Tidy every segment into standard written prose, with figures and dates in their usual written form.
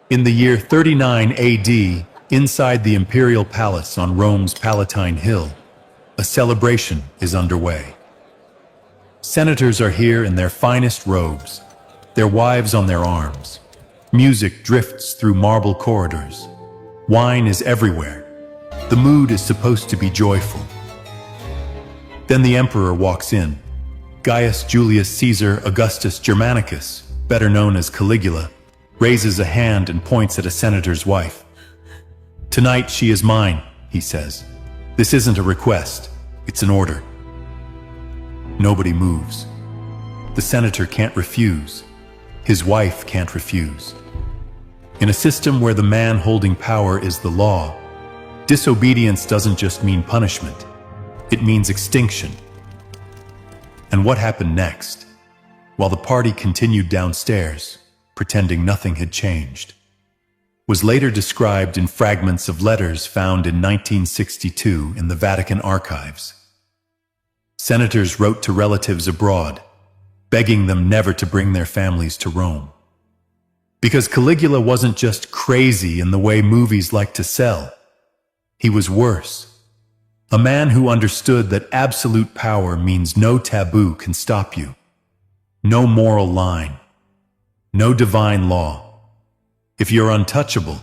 In the year 39 AD, inside the imperial palace on Rome's Palatine Hill, a celebration is underway. Senators are here in their finest robes, their wives on their arms. Music drifts through marble corridors. Wine is everywhere. The mood is supposed to be joyful. Then the emperor walks in. Gaius Julius Caesar Augustus Germanicus, better known as Caligula, raises a hand and points at a senator's wife. "Tonight she is mine," he says. "This isn't a request, it's an order." Nobody moves. The senator can't refuse. His wife can't refuse. In a system where the man holding power is the law, disobedience doesn't just mean punishment, it means extinction. And what happened next? While the party continued downstairs, pretending nothing had changed, was later described in fragments of letters found in 1962 in the Vatican archives. Senators wrote to relatives abroad, begging them never to bring their families to Rome. Because Caligula wasn't just crazy in the way movies like to sell. He was worse. A man who understood that absolute power means no taboo can stop you. No moral line. No divine law. If you're untouchable,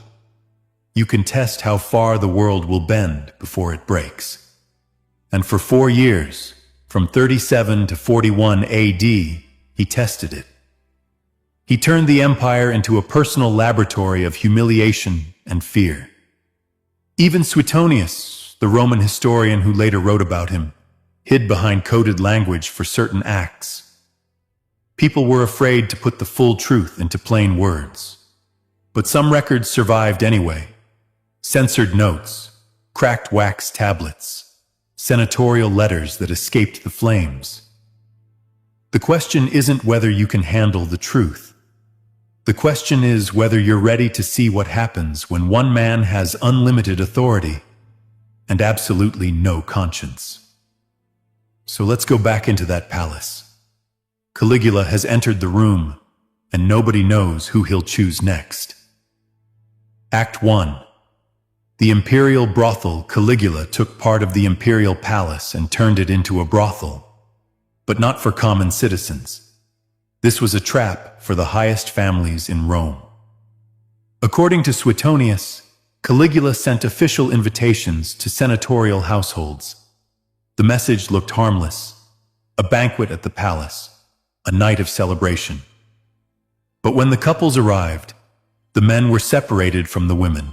you can test how far the world will bend before it breaks. And for 4 years, from 37 to 41 AD, he tested it. He turned the empire into a personal laboratory of humiliation and fear. Even Suetonius, the Roman historian who later wrote about him, hid behind coded language for certain acts. People were afraid to put the full truth into plain words. But some records survived anyway. Censored notes, cracked wax tablets, senatorial letters that escaped the flames. The question isn't whether you can handle the truth. The question is whether you're ready to see what happens when one man has unlimited authority and absolutely no conscience. So let's go back into that palace. Caligula has entered the room, and nobody knows who he'll choose next. Act 1. The imperial brothel. Caligula took part of the imperial palace and turned it into a brothel, but not for common citizens. This was a trap for the highest families in Rome. According to Suetonius, Caligula sent official invitations to senatorial households. The message looked harmless: a banquet at the palace, a night of celebration. But when the couples arrived, the men were separated from the women.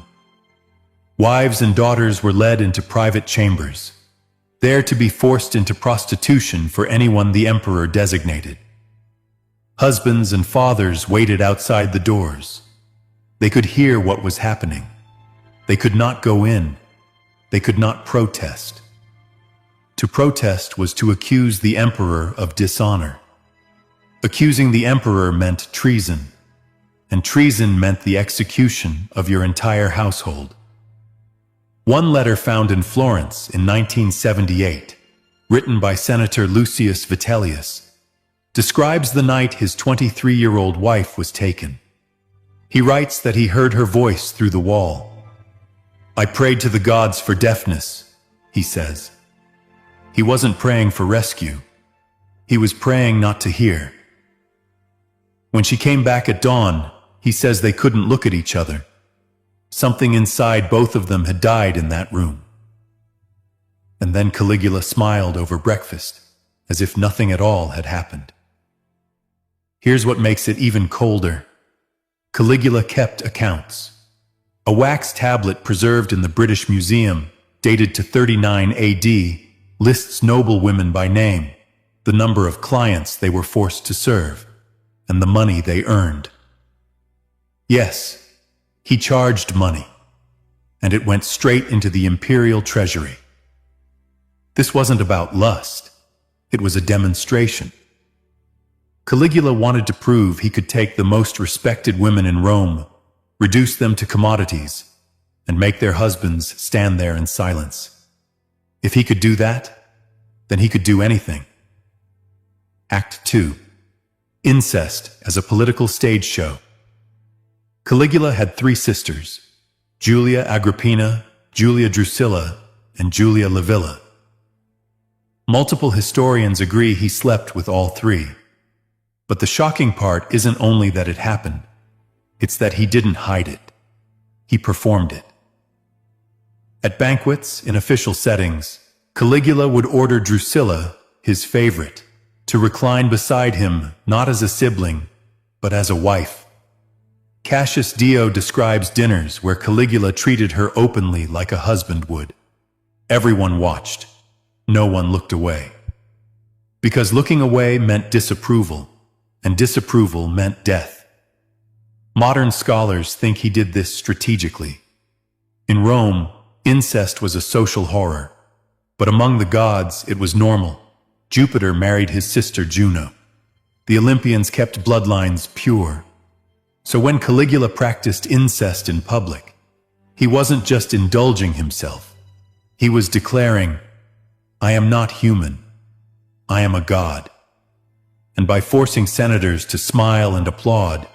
Wives and daughters were led into private chambers, there to be forced into prostitution for anyone the emperor designated. Husbands and fathers waited outside the doors. They could hear what was happening. They could not go in. They could not protest. To protest was to accuse the emperor of dishonor. Accusing the emperor meant treason, and treason meant the execution of your entire household. One letter found in Florence in 1978, written by Senator Lucius Vitellius, describes the night his 23-year-old wife was taken. He writes that he heard her voice through the wall. "I prayed to the gods for deafness," he says. He wasn't praying for rescue. He was praying not to hear. When she came back at dawn, he says they couldn't look at each other. Something inside both of them had died in that room. And then Caligula smiled over breakfast, as if nothing at all had happened. Here's what makes it even colder. Caligula kept accounts. A wax tablet preserved in the British Museum, dated to 39 AD, lists noble women by name, the number of clients they were forced to serve, and the money they earned. Yes, he charged money, and it went straight into the imperial treasury. This wasn't about lust. It was a demonstration. Caligula wanted to prove he could take the most respected women in Rome, reduce them to commodities, and make their husbands stand there in silence. If he could do that, then he could do anything. Act 2. Incest as a political stage show. Caligula had three sisters, Julia Agrippina, Julia Drusilla, and Julia Livilla. Multiple historians agree he slept with all three. But the shocking part isn't only that it happened, it's that he didn't hide it. He performed it. At banquets, in official settings, Caligula would order Drusilla, his favorite, to recline beside him not as a sibling, but as a wife. Cassius Dio describes dinners where Caligula treated her openly like a husband would. Everyone watched. No one looked away. Because looking away meant disapproval, and disapproval meant death. Modern scholars think he did this strategically. In Rome, incest was a social horror, but among the gods it was normal. Jupiter married his sister Juno. The Olympians kept bloodlines pure. So when Caligula practiced incest in public, he wasn't just indulging himself. He was declaring, "I am not human. I am a god." And by forcing senators to smile and applaud,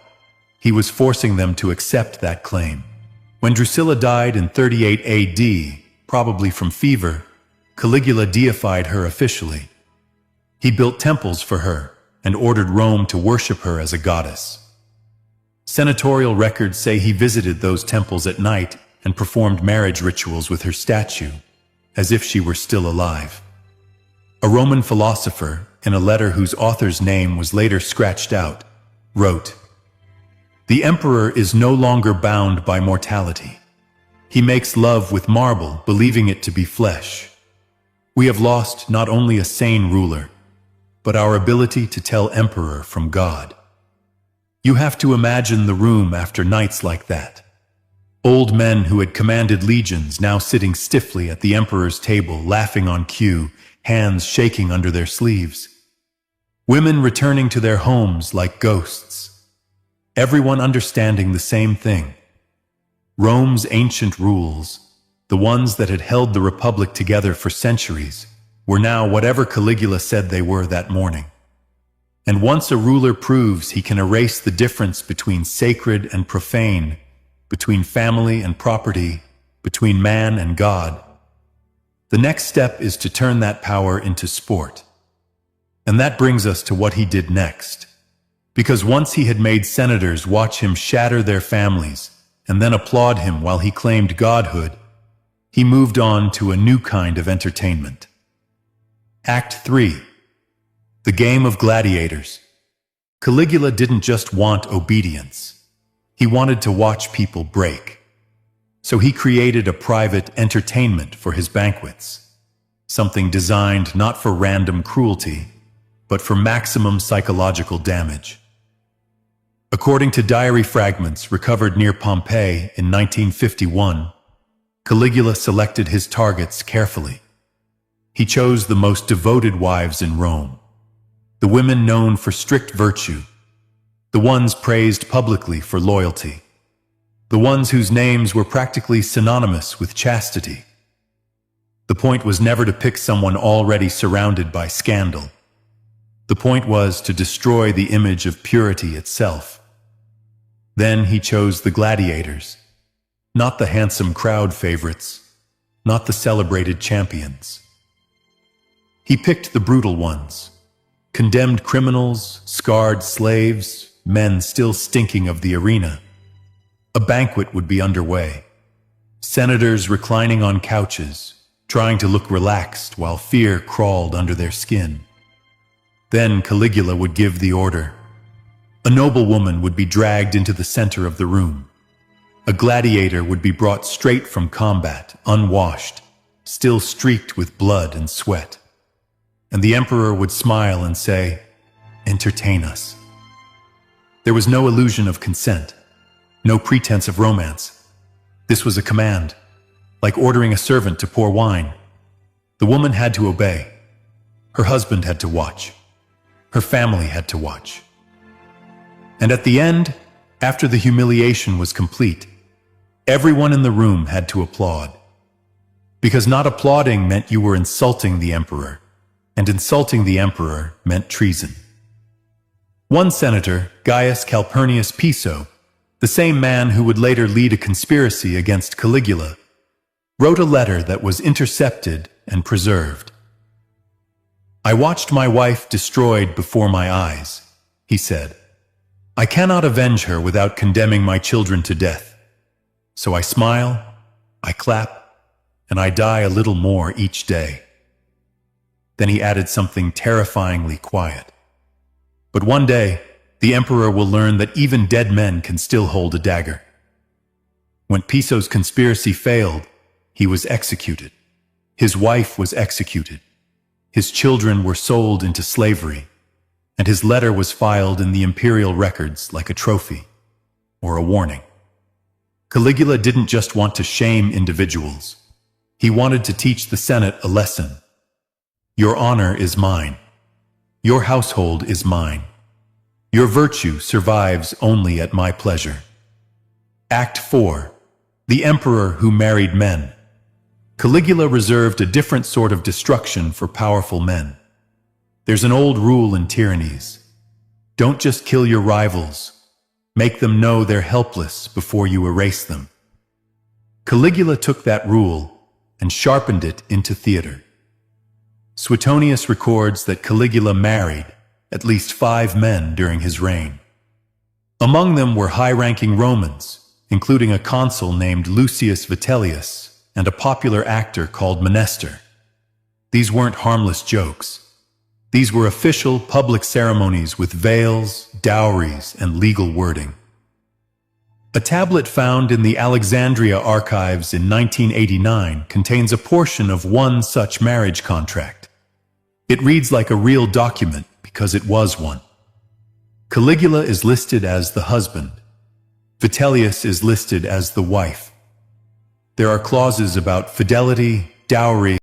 he was forcing them to accept that claim. When Drusilla died in 38 AD, probably from fever, Caligula deified her officially. He built temples for her and ordered Rome to worship her as a goddess. Senatorial records say he visited those temples at night and performed marriage rituals with her statue, as if she were still alive. A Roman philosopher, in a letter whose author's name was later scratched out, wrote, "The emperor is no longer bound by mortality. He makes love with marble, believing it to be flesh. We have lost not only a sane ruler, but our ability to tell emperor from God." You have to imagine the room after nights like that. Old men who had commanded legions now sitting stiffly at the emperor's table, laughing on cue, hands shaking under their sleeves. Women returning to their homes like ghosts. Everyone understanding the same thing. Rome's ancient rules, the ones that had held the Republic together for centuries, were now whatever Caligula said they were that morning. And once a ruler proves he can erase the difference between sacred and profane, between family and property, between man and God, the next step is to turn that power into sport. And that brings us to what he did next. Because once he had made senators watch him shatter their families and then applaud him while he claimed godhood, he moved on to a new kind of entertainment. Act 3. The game of gladiators. Caligula didn't just want obedience. He wanted to watch people break. So he created a private entertainment for his banquets. Something designed not for random cruelty, but for maximum psychological damage. According to diary fragments recovered near Pompeii in 1951, Caligula selected his targets carefully. He chose the most devoted wives in Rome. The women known for strict virtue, the ones praised publicly for loyalty, the ones whose names were practically synonymous with chastity. The point was never to pick someone already surrounded by scandal. The point was to destroy the image of purity itself. Then he chose the gladiators, not the handsome crowd favorites, not the celebrated champions. He picked the brutal ones. Condemned criminals, scarred slaves, men still stinking of the arena. A banquet would be underway. Senators reclining on couches, trying to look relaxed while fear crawled under their skin. Then Caligula would give the order. A noble woman would be dragged into the center of the room. A gladiator would be brought straight from combat, unwashed, still streaked with blood and sweat. And the emperor would smile and say, "Entertain us." There was no illusion of consent, no pretense of romance. This was a command, like ordering a servant to pour wine. The woman had to obey. Her husband had to watch. Her family had to watch. And at the end, after the humiliation was complete, everyone in the room had to applaud. Because not applauding meant you were insulting the emperor. And insulting the emperor meant treason. One senator, Gaius Calpurnius Piso, the the same man who would later lead a conspiracy against Caligula, wrote a letter that was intercepted and preserved. "I watched my wife destroyed before my eyes," he said. "I cannot avenge her without condemning my children to death. So I smile, I clap, and I die a little more each day." Then he added something terrifyingly quiet. "But one day, the emperor will learn that even dead men can still hold a dagger." When Piso's conspiracy failed, he was executed. His wife was executed. His children were sold into slavery, and his letter was filed in the imperial records like a trophy or a warning. Caligula didn't just want to shame individuals. He wanted to teach the Senate a lesson. Your honor is mine. Your household is mine. Your virtue survives only at my pleasure. Act 4. The Emperor Who Married Men. Caligula reserved a different sort of destruction for powerful men. There's an old rule in tyrannies. Don't just kill your rivals. Make them know they're helpless before you erase them. Caligula took that rule and sharpened it into theater. Suetonius records that Caligula married at least 5 men during his reign. Among them were high-ranking Romans, including a consul named Lucius Vitellius and a popular actor called Menester. These weren't harmless jokes. These were official public ceremonies with veils, dowries, and legal wording. A tablet found in the Alexandria archives in 1989 contains a portion of one such marriage contract. It reads like a real document because it was one. Caligula is listed as the husband. Vitellius is listed as the wife. There are clauses about fidelity, dowry,